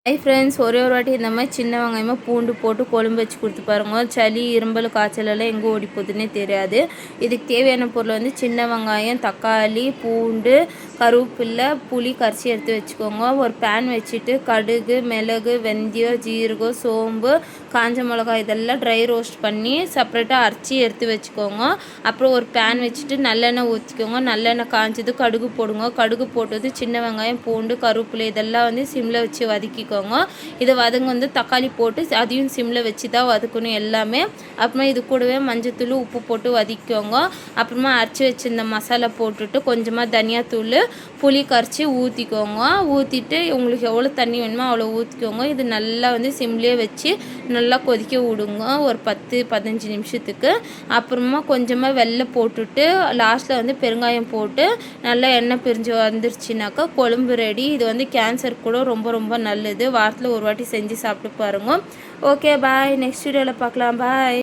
Hi friends, ஒரே ஒரு வாட்டி இந்த மாதிரி சின்ன வெங்காயமாக பூண்டு போட்டு குழம்பு வச்சு கொடுத்து பாருங்க. சளி, இரும்பல், காய்ச்சலெல்லாம் எங்கே ஓடி போகுதுன்னே தெரியாது. இதுக்கு தேவையான பொருள் வந்து சின்ன வெங்காயம், தக்காளி, பூண்டு, கருவேப்பில்லை, புளி கரைச்சி எடுத்து வச்சுக்கோங்க. ஒரு பேன் வச்சுட்டு கடுகு, மிளகு, வெந்தயம், ஜீரகம், சோம்பு, காஞ்ச மிளகாய் இதெல்லாம் ட்ரை ரோஸ்ட் பண்ணி செப்பரேட்டாக அரைச்சி எடுத்து வச்சுக்கோங்க. அப்புறம் ஒரு பேன் வச்சுட்டு நல்லெண்ணெய் ஊற்றிக்கோங்க. நல்லெண்ணெய் காய்ஞ்சது கடுகு போடுங்க. கடுகு போட்டது சின்ன வெங்காயம், பூண்டு, கருவேப்பிலை இதெல்லாம் வந்து சிம்மில் வச்சு வதக்கிக்கோங்க. இதை வந்து தக்காளி போட்டு அதையும் சிம்மில் வச்சு தான் வதக்கணும் எல்லாமே. அப்புறமா இது கூடவே மஞ்சத்தூள், உப்பு போட்டு வதக்கிக்கோங்க. அப்புறமா அரைச்சி வச்சிருந்த மசாலா போட்டுட்டு கொஞ்சமாக தனியாத்தூள், புளி கரைச்சி ஊற்றிக்கோங்க. ஊற்றிட்டு உங்களுக்கு எவ்வளோ தண்ணி வேணுமோ அவ்வளோ ஊற்றிக்கோங்க. இது நல்லா வந்து சிம்லேயே வச்சு நல்லா கொதிக்க விடுங்க ஒரு 10-15 நிமிஷத்துக்கு. அப்புறமா கொஞ்சமாக வெல்லம் போட்டுட்டு லாஸ்ட்டில் வந்து பெருங்காயம் போட்டு நல்லா எண்ணெய் பிரிஞ்சு வந்துருச்சுனாக்கா குழம்பு ரெடி. இது வந்து கேன்சர் கூட ரொம்ப ரொம்ப நல்லது. வாரத்தில் ஒரு வாட்டி செஞ்சு சாப்பிட்டு பாருங்க. ஓகே, பாய். நெக்ஸ்ட் வீடியோவில் பார்க்கலாம். பாய்.